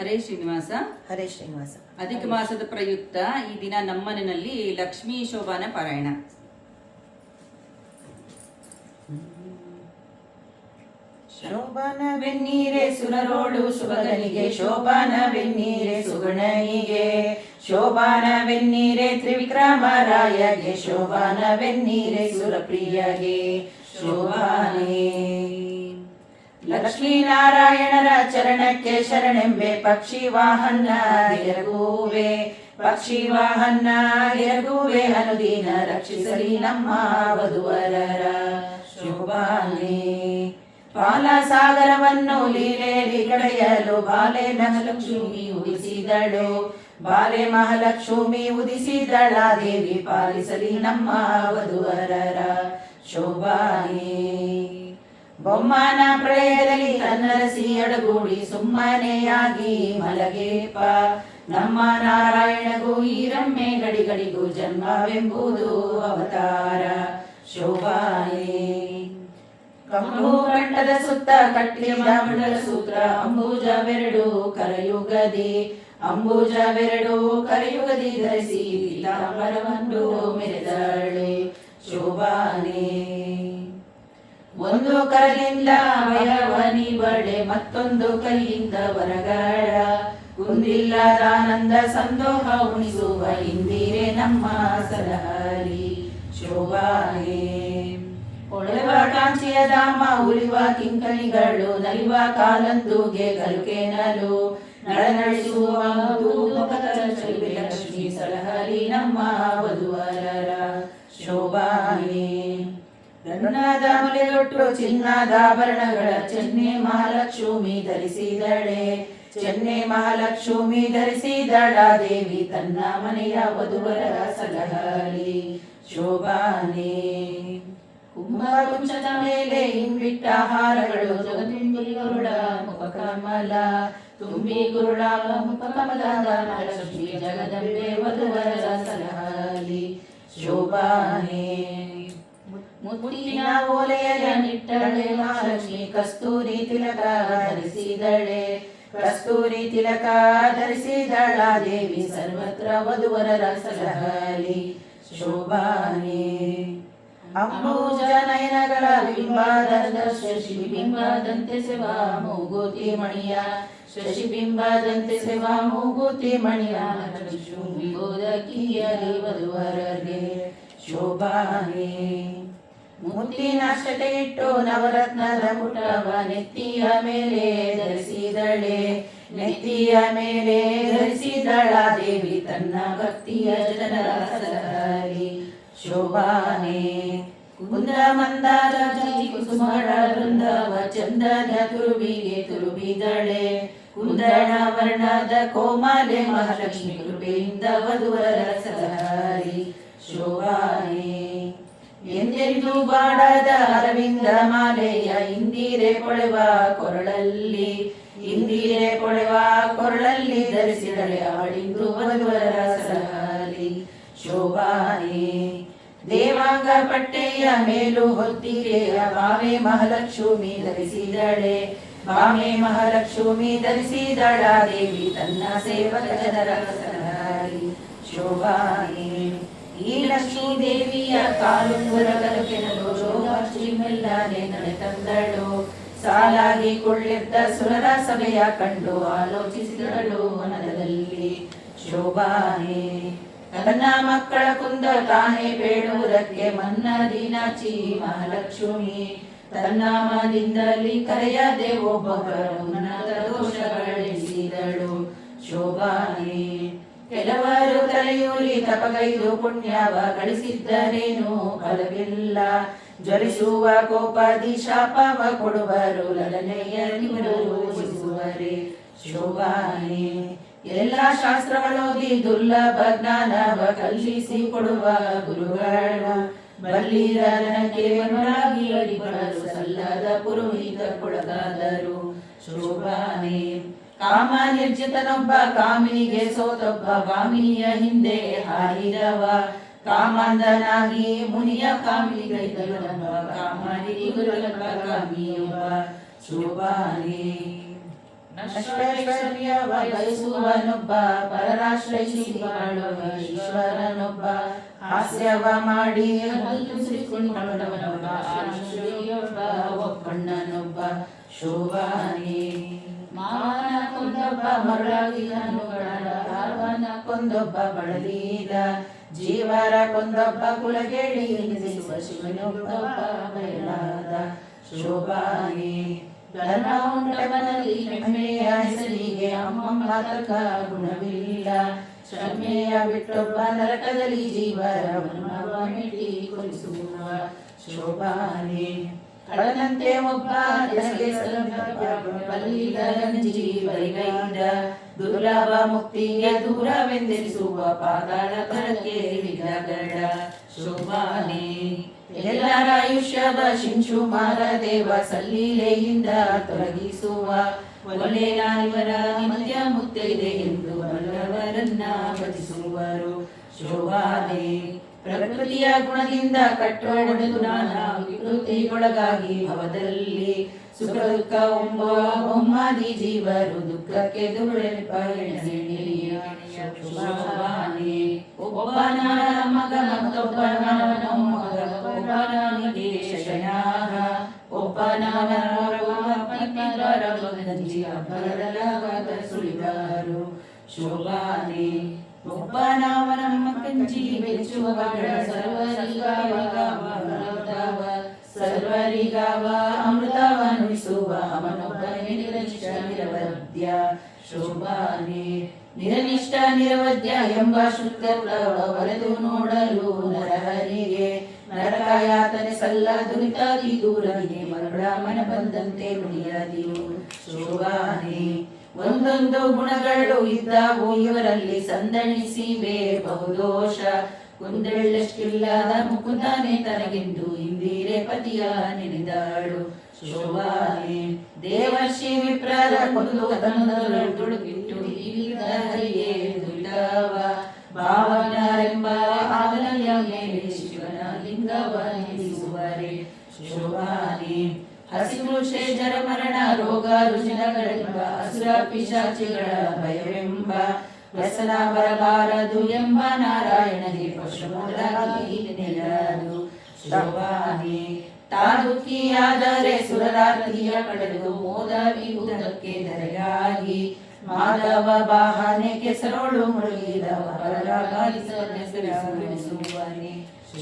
ಹರೇ ಶ್ರೀನಿವಾಸ. ಹರೇ ಶ್ರೀನಿವಾಸ. ಅಧಿಕ ಮಾಸದ ಪ್ರಯುಕ್ತ ಈ ದಿನ ನಮ್ಮನೆಯಲ್ಲಿ ಲಕ್ಷ್ಮೀ ಶೋಭಾನ ಪಾರಾಯಣ. ಶೋಭಾನವೆನ್ನೀರೆ ಸುರರೋಳು ಶುಭಗನಿಗೆ, ಶೋಭಾನವೆನ್ನೀರೆ ಸುಗುಣನಿಗೆ, ಶೋಭಾನವೆನ್ನೀರೆ ತ್ರಿವಿಕ್ರಮರಾಯಗೆ, ಶೋಭಾನವೆನ್ನೀರೆ ಸುರಪ್ರಿಯಗೆ. ಶೋಭಾನೇ ಲಕ್ಷ್ಮೀನಾರಾಯಣರ ಚರಣಕ್ಕೆ ಶರಣೆಂಬೆ, ಪಕ್ಷಿ ವಾಹನ ಗಿರಗುವೆ, ಪಕ್ಷಿ ವಾಹನ ಗಿರಗುವೆ, ಅನುದಿನ ರಕ್ಷಿಸಲಿ ನಮ್ಮ ವಧುವರರ. ಶೋಭಾನೇ ಪಾಲ ಸಾಗರವನ್ನು ಲೀಲೆಯಲ್ಲಿ ಕಳೆಯಲು ಬಾಲೆ ಮಹಾಲಕ್ಷ್ಮಿ ಉದಿಸಿದಳು, ಬಾಲೆ ಮಹಾಲಕ್ಷ್ಮಿ ಉದಿಸಿದಳ ದೇವಿ, ಪಾಲಿಸಲಿ ನಮ್ಮ ವಧುವರರ. ಶೋಭಾನೇ ಬೊಮ್ಮನ ಪ್ರಳಯದಲ್ಲಿ ತನ್ನರಸಿ ಅಡಗೂಡಿ ಸುಮ್ಮನೆಯಾಗಿ ಮಲಗೇಪ, ನಮ್ಮ ನಾರಾಯಣಗೂ ಈ ರಮ್ಮೆ ಗಡಿಗಡಿಗೂ ಜನ್ಮವೆಂಬುದು ಅವತಾರ. ಶೋಭಾನೇ ಕಂಬು ಕಂಠದ ಸುತ್ತ ಕಟ್ಟಿದ ಮಂಡಲ ಸೂತ್ರ, ಅಂಬುಜವೆರಡು ಕರಯುಗದಿ, ಅಂಬುಜವೆರಡು ಕರಯುಗದಿ ಧರಿಸಿ ಪೀತಾಂಬರವನ್ನು ಮೆರೆದಳೆ. ಶೋಭಾನೇ ಒಂದು ಕರದಿಂದ ಭಯವನಿ ಬಡೆ, ಮತ್ತೊಂದು ಕೈಯಿಂದ ವರಗಾಡ, ಕುಂದಿಲ್ಲದಾನಂದ ಸಂದೋಹ ಉಣಿಸುವ ಇಂದಿರೆ ನಮ್ಮ ಸಲಹರಿ. ಶೋಭಾನೇ ಹೊಳೆವ ಕಾಂಚಿಯ ಧಾಮ ಉಳಿವ ಕಿಂಕಣಿಗಳು, ನಲಿವ ಕಾಲಂದುಗೆ ಗಲ್ಕೆನಲು ನಳನಳಿಸುವ ಲಕ್ಷ್ಮೀ ಸಲಹರಿ ನಮ್ಮ ವಧುವರರ. ಶೋಭಾನೇ ಗನ್ನದ ಮಲೆಯೊಟ್ಟು ಚಿನ್ನದಾಭರಣಗಳ ಚೆನ್ನೆ ಮಹಾಲಕ್ಷ್ಮಿ ಧರಿಸಿದಳೆ, ಚೆನ್ನೆ ಮಹಾಲಕ್ಷ್ಮಿ ಧರಿಸಿದಳ ದೇವಿ, ತನ್ನ ಮನೆಯ ವಧುವರರ ಸಲಹಲಿ. ಶೋಭಾನೇ ಕುಂಭಕುಂಚದ ಮೇಲೆ ಹಿಂಬಿಟ್ಟ ಹಾರಗಳು, ತುಂಬಿ ಗುರುಳ ಮುಖ ಕಮಲ, ತುಂಬಿ ಗುರುಳ ಮುಖ ಕಮಲದ ಮಹಾಲಕ್ಷ್ಮಿ ಜಗದಂಬೆ ವಧುವರರ ಸಲಹಲಿ. ಶೋಭಾನೇ ಮುತ್ತಿನ ಓಲೆಯ ನಿಟ್ಟಳೆ ಮಹಾಲಕ್ಷ್ಮಿ, ಕಸ್ತೂರಿ ತಿಲಕ ಧರಿಸಿದಳೆ, ಕಸ್ತೂರಿ ತಿಲಕ ಧರಿಸಿದಳ ದೇವಿ, ಸರ್ವತ್ರ ವಧುವರರ ಸಲಹಲಿ. ಶೋಭಾನೇ ಅಂಬುಜ ನಯನಗಳ ಬಿಂಬಾದ ಶಶಿಬಿಂಬದಂತೆ ಸೇವಾ ಮೂಗುತಿ ಮಣಿಯ, ಶಶಿಬಿಂಬದಂತೆ ಸೇವಾ ಮೂಗುತಿ ಮಣಿಯ, ಲಕ್ಷ್ಮಿ ಗೋದಕಿಯರಿ ವಧುವರರಿಗೆ. ಶೋಭಾನೇ ಮುತ್ತಿನಾಷ್ಟತೆ ಇಟ್ಟು ನವರತ್ನದ ಮುಟವ ನೆತ್ತಿಯ ಮೇಲೆ ಧರಿಸಿದಳೆ, ನೆತ್ತಿಯ ಮೇಲೆ ಧರಿಸಿದಳ ದೇವಿ, ತನ್ನ ಭಕ್ತಿಯ ಜನರ ಸಲಹರಿ. ಶೋಭಾನೇ ಕುಂದ ಮಂದಾರ ಕುಸುಮಳ ವೃಂದವ ಚಂದದ ತುರುಬಿಗೆ ತುರುಬಿದಳೆ, ಕುಂದಣ ವರ್ಣದ ಕೋಮಲೆ ಮಹಾಲಕ್ಷ್ಮಿ ಕೃಪೆಯಿಂದ ವಧುವರ ಸಲಹರಿ. ಶೋಭಾನೇ ಎಂದೆಂದು ಬಾಡದ ಅರವಿಂದ ಮಾಲೆಯ ಇಂದಿರೆ ಕೊಳೆವ ಕೊರಳಲ್ಲಿ, ಇಂದಿರೆ ಕೊಳೆವ ಕೊರಳಲ್ಲಿ ಧರಿಸಿದಳೆ, ಅವಳಿಂದು ವಧುವರ ಸಲಹಲಿ. ಶೋಭಾನೇ ದೇವಾಂಗ ಪಟ್ಟೆಯ ಮೇಲು ಹೊತ್ತಿಗೆಯ ಬಾವೆ ಮಹಾಲಕ್ಷ್ಮಿ ಧರಿಸಿದಳೆ, ಬಾವೆ ಮಹಾಲಕ್ಷ್ಮಿ ಧರಿಸಿದಳ ದೇವಿ, ತನ್ನ ಸೇವಕ ಜನರ ಸಲಹರಿ. ಶೋಭಾನೇ ಈ ಲಕ್ಷ್ಮೀ ದೇವಿಯ ಕಾಲುಂಗುರ ಕಲಕೆನಲು, ಶೋಭಾಶ್ರೀ ಮೆಲ್ಲನೆ ನಡೆ ತಂದಳು, ಸಾಲಾಗಿ ಕುಳ್ಳಿದ್ದ ಸುರರ ಸಭೆಯ ಕಂಡು ಆಲೋಚಿಸಿದಳು ಮನದಲ್ಲಿ. ಶೋಭಾನೇ ತನ್ನ ಮಕ್ಕಳ ಕುಂದ ತಾನೇ ಬೇಡುವುದಕ್ಕೆ ಮನ್ನದಿ ನಾಚಿ ಮಹಾಲಕ್ಷ್ಮಿ, ತನ್ನ ಮನದಿಂದಲಿ ಕರೆಯದೆ ಒಬ್ಬೊಬ್ಬರು ಉನ್ನತ ದೋಷಗಳೆನಿಸಿದಳು. ಶೋಭಾನೇ ಕೆಲವರು ತಲೆಯೂರಿ ತಪಗೈದು ಪುಣ್ಯವ ಗಳಿಸಿದ್ದರೇನು ಫಲವಿಲ್ಲ, ಜ್ವಲಿಸುವ ಕೋಪದಿ ಶಾಪವ ಕೊಡುವರು, ಲಲನೆಯನ್ನು ಘೋಷಿಸುವರೆ. ಶೋಭಾನೇ ಎಲ್ಲ ಶಾಸ್ತ್ರಗಳೋದಿ ದುರ್ಲಭ ಜ್ಞಾನವ ಕಲಿಸಿ ಕೊಡುವ ಗುರುಗಳು, ಬಲ್ಲಿರನಕ್ಕೆ ಮನುರಾಗಿ ಅಡಿಬರಲು ಸಲ್ಲದ ಪುರೋಹಿತ ಕೊಳಗಾದರು. ಶೋಭಾನೇ ಕಾಮ ನಿರ್ಜಿತನೊಬ್ಬ ಕಾಮಿನಿಗೆ ಸೋತೊಬ್ಬ, ಕಾಮಿನಿಯ ಹಿಂದೆ ಹಾರಿದವ, ಕಾಮಾಂಧನಾಗಿ ಮುನಿಯ ಕಾಮಿನಿಗೈದಳು, ಕಾಮನಿಗೆ ಗುರುಗಳ ಕಾಮಿಯೊಬ್ಬ. ಶೋಭಾನೇ ಅಷ್ಟೈಶ್ವರ್ಯವ ಬಯಸುವನೊಬ್ಬ, ಪರರಾಶ್ರಯಿಸಿ ಬಾಳುವ ಈಶ್ವರನೊಬ್ಬ, ಹಾಸ್ಯವ ಮಾಡಿ ಮುರಿಸಿಕೊಂಡವನೊಬ್ಬ, ಆಶ್ರಯಿಯೊಬ್ಬ ಒಬ್ಬಣ್ಣನೊಬ್ಬ ಶೋಭಾನೆ. ಮಾವನ ಕೊಂದೊಬ್ಬ ಮರುಳಾಗಿದನು ಭಾವನ ಕೊಂದೊಬ್ಬ ಬಳಲಿದ, ಜೀವರ ಕೊಂದೊಬ್ಬ ಕುಲಗೆಡಿ ಎನಿಸುವ ಶಿವನೊಬ್ಬ ಬಯಲಾದ ಶೋಭಾನೆ. ಧರ್ಮ ಉಂಟವನಲ್ಲಿ ಹೆಮ್ಮೆಯ ಹೆಸರಿಗೆ ಅಮ್ಮಮ್ಮ ತಕ ಗುಣವಿಲ್ಲ, ಶ್ರಮೆಯ ಬಿಟ್ಟೊಬ್ಬ ನರಕದಲ್ಲಿ ಜೀವರ ಮನವ ಮೆಟ್ಟಿ ಕೊಲಿಸುವ ಶೋಭಾನೆ. ಕಳನಂತೆ ಒಬ್ಬ ಜೀವರಿಗೈದ, ದುರ್ಲಭ ಮುಕ್ತಿಗೆ ದೂರವೆಂದೆನಿಸುವ ಪಾತಾಳ ಕಳಕ್ಕೆ ವಿಲಗಡ ಶೋಭಾನೆ. ಎಲ್ಲರ ಆಯುಷ್ಯದ ಶಿಂಶು ಮಾರದೇವ ಸಲ್ಲೀಲೆಯಿಂದ ತೊಲಗಿಸುವ, ಒಳ್ಳೆಯವರ ನಿತ್ಯ ಮುತ್ತೈದೆ ಎಂದು ಬಲ್ಲವರನ್ನ ಭಜಿಸುವರು ಶೋಭಾನೆ. ಪ್ರಕೃತಿಯ ಗುಣದಿಂದ ಕಟ್ಟೊಡೆದು ನಾನಾ ವಿಕೃತಿಗೊಳಗಾಗಿ ಭವದಲ್ಲಿ, ಸುಖ ದುಃಖ ಎಂಬ ಬೊಮ್ಮಾದಿ ಜೀವರು ದುಃಖಕ್ಕೆ ಶೋಭಾನೆ. ಒಬ್ಬನ ಮಗ ಮತ್ತೊಬ್ಬನ ಮೊಮ್ಮಗ, ಒಬ್ಬನಿಗೆ ಶಯನಾಗ, ಒಬ್ಬನವನ ಸುಳಿದಾರು ಶೋಭಾನೆ. ಒಬ್ಬನವನಮ್ಮ ಕಂಜಿ ಬೆಚ್ಚುವಗಳ ಸರ್ವರಿಗಾವ ಅಮೃತವನುಳಿಸುವ, ಅವನೊಬ್ಬನೇ ನಿರನಿಷ್ಠ ನಿರವದ್ಯ ಶೋಭಾನೆ. ನಿರನಿಷ್ಠ ನಿರವದ್ಯ ಎಂಬ ಶುದ್ಧತ್ವ ಬರೆದು ನೋಡಲು ನರಹರಿಗೆ, ನರಕ ಯಾತನೆ ಸಲ್ಲ ದುರಿತಾದಿ ದೂರನಿಗೆ, ಮರಳ ಮನ ಬಂದಂತೆ ನುಡಿಯದಿರು ಶೋಭಾನೆ. ಒಂದೊಂದು ಗುಣಗಳು ಇದ್ದಾವು ಇವರಲ್ಲಿ ಸಂದಣಿಸಿವೆ ಬಹುದೋಷ, ಕುಂದೆಳ್ಳಷ್ಟಿಲ್ಲದ ಮುಕುಂದನೆ ತನಗೆಂದು ಇಂದಿರೆ ಪತಿಯ ನೆನೆದಾಳು ಶೋಭಾನೆ. ದೇವರ್ಷಿ ವಿಪ್ರರ ಕೊಂದು ತುಳುಕಿಟ್ಟು ಹರಿಯೇ ದುರಿತವ, ಭಾವನರೆಂಬ ಆಲಯ ಮೇಲೆ ಶಿವನ ಲಿಂಗವ ನಿಲ್ಲಿಸುವರೆ ಶೋಭಾನೆ. ಹಸಿರು ಶೇಜರ ಮರಣ ರೋಗ ರುಜಿನಗಳೆಂಬ ಅಸುರ ಪಿಶಾಚಿಗಳ ಭಯವೆಂಬ, ವ್ಯಸನ ಬರಬಾರದು ಎಂಬ ನಾರಾಯಣನೇ ಪಶುಮೂಲಾಗಿ ನೆನೆಯಲು ಶೋಭಾನೆ. ತಾದುಕಿಯಾದರೆ ಸುರರಾತ್ರಿಯ ಕಡೆದು ಮೋದ ವಿಭುದಕ್ಕೆ ಧರೆಯಾಗಿ, ಮಾಧವ ವಾಹನೆ ಕೆಸರೋಳು ಮುಳುಗಿದವ ಪರರಾಗಿಸುವನೆ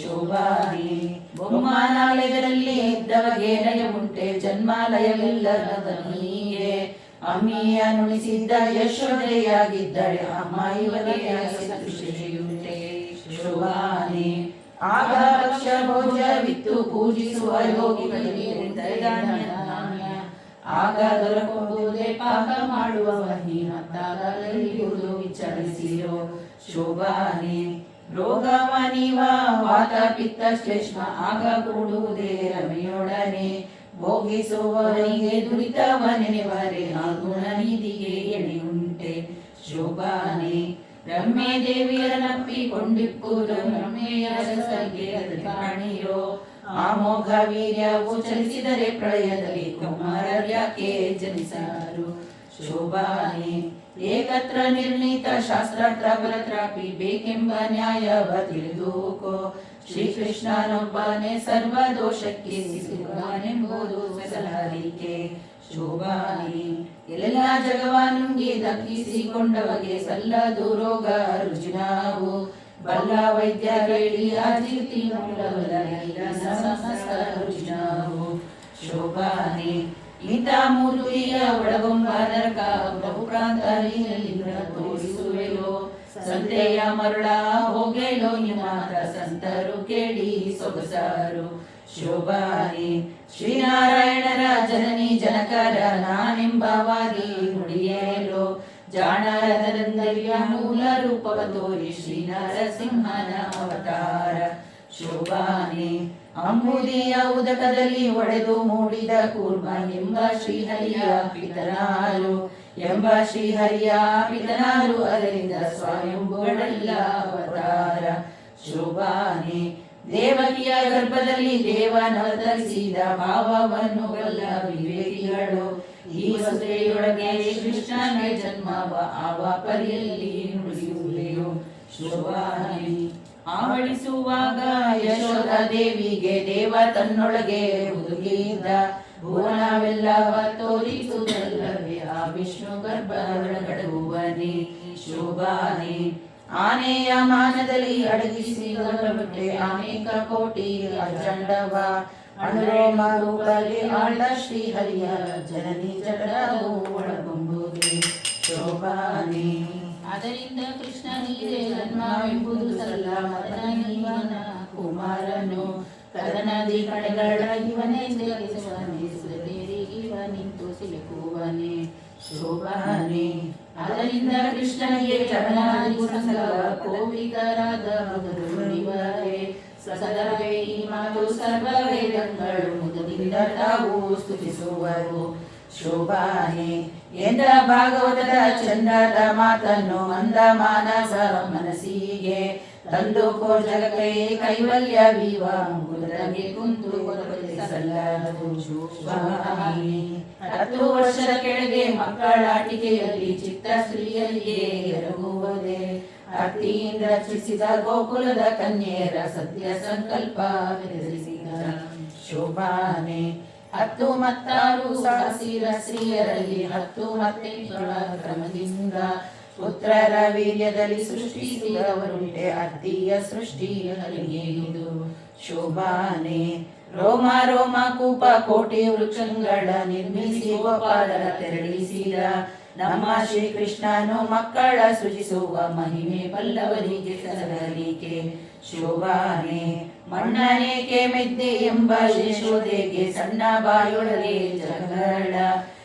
ಶೋಭಾನೆ. ಬೊಮ್ಮಾನಾಲಯದಲ್ಲಿ ಇದ್ದವಗೆ ಲಯ ಉಂಟೆ, ಜನ್ಮಾಲಯವಿಲ್ಲದವನಿಗೆ ಅಮ್ಮಿಯ ನುಣಿಸಿದ್ದ ಯಶೋದೆಯಾಗಿದ್ದಳೆ, ಅಮ್ಮ ಇವನಿಗೆ ಶ್ರೇಯುಂಟೆ ಶೋಭಾನೆ. ಆಗ ಭಕ್ಷ್ಯ ಭೋಜವಿತ್ತು ಪೂಜಿಸುವ ಯೋಗಿಗಳಿಗೆ ಧಾನ್ಯ, ಆಗ ದೊರಕುವುದೇ ಪಾಕ ಮಾಡುವ ಮತ್ತಾಗಲಿರುವುದು ವಿಚಾರಿಸಿರೋ ಶೋಭಾನೆ. ರೋಗವ ನೀವ ವಾತ ಪಿತ್ತ ಶ್ಲೇಷ್ಮ, ಆಗ ಕೂಡುವುದೇ ರಮೆಯೊಡನೆ, ಭೋಗಿಸುವವರಿಗೆ ದುರಿತವ ನೆನೆವರೆ ಆ ಗುಣ ನಿಧಿಗೆ ಎಣೆಯುಂಟೆ ಶೋಭಾನೆ. ರಮ್ಯೆ ದೇವಿಯರನ್ನಪ್ಪಿಕೊಂಡಿಪ್ಪುದು ರಮ್ಮೆಯ ರಸಗೆ ಕಾಣಿರೋ, ಆಮೋಘ ವೀರ್ಯವು ಚಲಿಸಿದರೆ ಪ್ರಳಯದಲ್ಲಿ ಕುಮಾರರ್ಯಾಕೆ ಜನಿಸಾರು ಶೋಭಾನೆ. ಏಕತ್ರ ನಿರ್ಣೀತ ಶಾಸ್ತ್ರಾರ್ಥ ಬಲತ್ರಾಪಿ ಬೇಕೆಂಬ ನ್ಯಾಯವ ತಿಳಿದುಕೋ, ಶ್ರೀಕೃಷ್ಣನೊಬ್ಬನೇ ಸರ್ವ ದೋಷಕ್ಕೆ ಸಿಗುವನೆಂಬುದು ಸಲಹರಿಕೆ ಶೋಭಾನೆ. ಎಲ್ಲ ಜಗವ ನುಂಗಿ ದಕ್ಕಿಸಿಕೊಂಡವಗೆ ಸಲ್ಲದು ರೋಗ ರುಜಿನಾವು, ಬಲ್ಲ ವೈದ್ಯ ಕೇಳಿ ಆಜಿರ್ತಿ ಮೂಲವಲ್ಲ ರುಜಿನಾವು ಶೋಭಾನೆ. ಇಂಥ ಮೂರ್ತಿಯ ಒಳಗೊಂಬ ನರಕ ಬಹುಪ್ರಾಂತರಿಯಲ್ಲಿಂದ ತೋರಿಸುವೆಯೋ, ಸಂತೆಯ ಮರುಳ ಹೋಗೆಲೋ ನಿಮಾತ ಸಂತರು ಕೇಳಿ ಸೊಗಸಾರು ಶೋಭಾನೆ. ಶ್ರೀನಾರಾಯಣರ ಜನನಿ ಜನಕರ ನಾನೆಂಬವಾದಿ ನುಡಿಯೇಲೋ, ಜಾಣರದರಂದರಿಯ ಮೂಲ ರೂಪವ ತೋರಿ ಶ್ರೀ ನರಸಿಂಹನ ಅವತಾರ ಶೋಭಾನೆ. ಅಂಬುದಿಯ ಉದಕದಲ್ಲಿ ಒಡೆದು ಮೂಡಿದ ಕೂರ್ಮ ಎಂಬ ಶ್ರೀಹರಿಯ ಪಿತನಾರು, ಎಂಬ ಶ್ರೀಹರಿಯ ಪಿತನಾರು, ಅದರಿಂದ ಸ್ವಯಂಭುಗಳೆಲ್ಲ ಅವತಾರ ಶೋಭಾನೆ. ದೇವಕಿಯ ಗರ್ಭದಲ್ಲಿ ದೇವನವತರಿಸಿದ ಭಾವವನ್ನು ಬಲ್ಲ ವಿವೇಕಿಗಳು, ಈ ವಸುದೆಯೊಳಗೆ ಕೃಷ್ಣನೇ ಜನ್ಮವ ಆವ ಪರಿಯಲ್ಲಿ ನುಡಿಯುವೆಯೋ ಶೋಭಾನೆ. ಆವಡಿಸುವಾಗ ಯಶೋಧ ದೇವಿಗೆ ದೇವ ತನ್ನೊಳಗೆ ಹುದುಗಿದ್ದ ಭುವನವೆಲ್ಲವ ತೋರಿಸುವುದಲ್ಲವೇ ಆ ವಿಷ್ಣು ಗರ್ಭದೊಳಗಡುವನೆ ಶೋಭಾನೆ. ಆನೆಯ ಮಾನದಲ್ಲಿ ಅಡಗಿಸಿದೊಡಬಿಟ್ಟೆ ಅನೇಕ ಕೋಟಿ ಅಚಂಡವ ಅನುರೋಮ ರೂಪದಲ್ಲಿ ಆಳ ಶ್ರೀಹರಿಯ ಜನನಿ ಜಡವು ಒಳಗೊಂಬುದೇ ಶೋಭಾನೆ. ಅದರಿಂದ ಕೃಷ್ಣನಿಗೆ ಜನ್ಮವೆಂಬುದು ಸಲ್ಲ ಮದನೀವನ ಕುಮಾರನು ಕದನದಿ ಕಡೆಗಳ ಇವನೇ ನಿಂತು ಸಿಲುಕುವನೆ ಶೋಭಾನೆ. ಅದರಿಂದ ಕೃಷ್ಣನಿಗೆ ಜಗನ್ನಾದಿ ಕೋವಿದರಾದ ನುಡಿವರೆ ಸದವೇ ಈ ಮಾತು ಸರ್ವ ವೇದಗಳು ಮುದದಿಂದ ತಾವು ಸ್ತುತಿಸುವರು ಶೋಭಾನೆ. ಎಂದ ಭಾಗವತದ ಚಂದದ ಮಾತನ್ನು ಅಂದ ಮಾನಸ ಮನಸ್ಸಿಗೆ ತಂದುಕೋ ಜಗಕ್ಕೆ ಕೈವಲ್ಯವೀವ ಮುಗುದಗೆ ಕುಂತು ಸಲ್ಲದು ಶೋಭಾನೆ. 10 ವರ್ಷದ ಕೆಳಗೆ ಮಕ್ಕಳಾಟಿಕೆಯಲ್ಲಿ ಚಿತ್ತ ಸ್ತ್ರೀಯರಿಗೆ ಎರಗುವುದೇ ಅತ್ತಿಯಿಂದ ರಚಿಸಿದ ಗೋಕುಲದ ಕನ್ಯೆಯರ ಸತ್ಯ ಸಂಕಲ್ಪ ಬೆರೆಸಿದ ಶೋಭಾನೆ. 10 ಮತ್ತಾರು ಸಾಸಿರ ಸ್ತ್ರೀಯರಲ್ಲಿ 10 ಮತ್ತೆಗಳ ಕ್ರಮದಿಂದ ಪುತ್ರರ ವೀರ್ಯದಲ್ಲಿ ಸೃಷ್ಟಿಸಿದವರುಂಟೆ ಅತ್ತಿಯ ಸೃಷ್ಟಿಯರಿಗೆ ಇದು ಶೋಭಾನೆ. ರೋಮ ರೋಮ ಕೂಪ ಕೋಟಿ ವೃಕ್ಷಗಳ ನಿರ್ಮಿಸಿ ಗೋಪಾಲರ ತೆರಳಿಸಿದ ನಮ್ಮ ಶ್ರೀಕೃಷ್ಣನು ಮಕ್ಕಳ ಸೃಜಿಸುವ ಮಹಿಮೆ ಬಲ್ಲವರಿಗೆ ಸರಲಿಕೆ ಶೋಭಾನೆ. ಮಣ್ಣನೇಕೆ ಮೆದ್ದೆ ಎಂಬ ಯಶೋದೆಗೆ ಸಣ್ಣ ಬಾಯೊಳಗೆ ಜಗಳ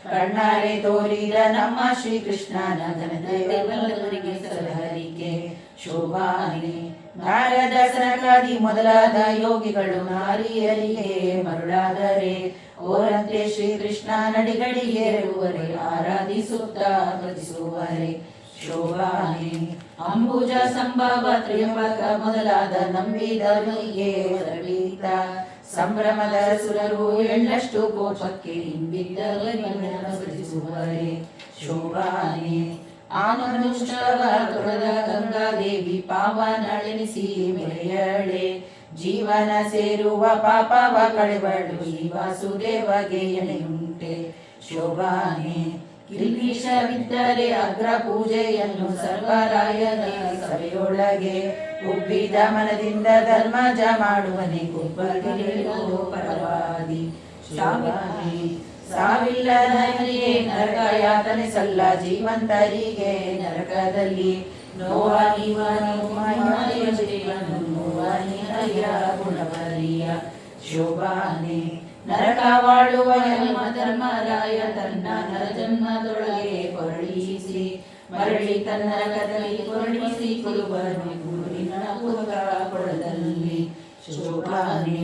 ಕಣ್ಣಾರೆ ತೋರಿದ ನಮ್ಮ ಶ್ರೀಕೃಷ್ಣನ ಘನತೆ ಬಲ್ಲವರಿಗೆ ಸರಲಿಕೆ ಶೋಭಾನೆ. ನಾರದ ಸನಕಾದಿ ಮೊದಲಾದ ಯೋಗಿಗಳು ನಾರಿಯರಿಗೆ ಮರುಳಾದರೆ ಓರಂತೆ ಶ್ರೀಕೃಷ್ಣ ನಡಿಗಡಿಗೇರುವರೆ ಆರಾಧಿಸುತ್ತಾ ಭಜಿಸುವರೆ ಶೋಭಾನೆ. ಅಂಬುಜ ಸಂಭವ ತ್ರಿಯಂಬಕ ಮೊದಲಾದ ನಂಬಿದವರಿಗೆ ವರವೀತ ಸಂಭ್ರಮದ ಸುರರು ಎಳ್ಳಷ್ಟು ಕೋಪಕ್ಕೆ ಹಿಂಬಿದ್ದವರನ್ನು ಭಜಿಸುವರೆ ಶೋಭಾನೆ. ಆನುಷ್ಟವ ತೊಳೆದ ಗಂಗಾದೇವಿ ಪಾವನಳೆನಿಸಿ ಮೆರೆಯಳೆ ಜೀವನ ಸೇರುವ ಪಾಪವ ಕಳೆಬಳು ಈ ವಾಸುದೇವಗೆ ಎಣೆಯುಂಟೆ ಶೋಭಾನೆ. ಕಿಲ್ಬಿಷವಿದ್ದರೆ ಅಗ್ರ ಪೂಜೆಯನ್ನು ಸರ್ವರಾಯನ ಸಭೆಯೊಳಗೆ ಉಬ್ಬಿದ ಮನದಿಂದ ಧರ್ಮಜ ಮಾಡುವನೆ ಕುಬ್ಬಗಿರಿಯೋ ಪರವಾದಿ ಶೋಭಾನೆ. ಸಾವಿಲ್ಲದವರಿಗೆ ನರಕ ಯಾತನೆ ಸಲ್ಲ ಜೀವಂತರಿಗೆ ನರಕದಲ್ಲಿ ನೋವಾನಿವ ಗುಣವರಿಯ ಶೋಭಾನೆ. ನರಕವಾಳುವ ಯಮ ಧರ್ಮರಾಯ ತನ್ನ ನರಜನ್ಮದೊಳಗೆ ಹೊರಳಿಸಿ ಮರಳಿ ತನ್ನ ನರಕದಲ್ಲಿ ಹೊರಳಿಸಿ ಕೊಡುವನು ಗುರುವಿನ ಕೊಡದಲ್ಲಿ ಶೋಭಾನೆ.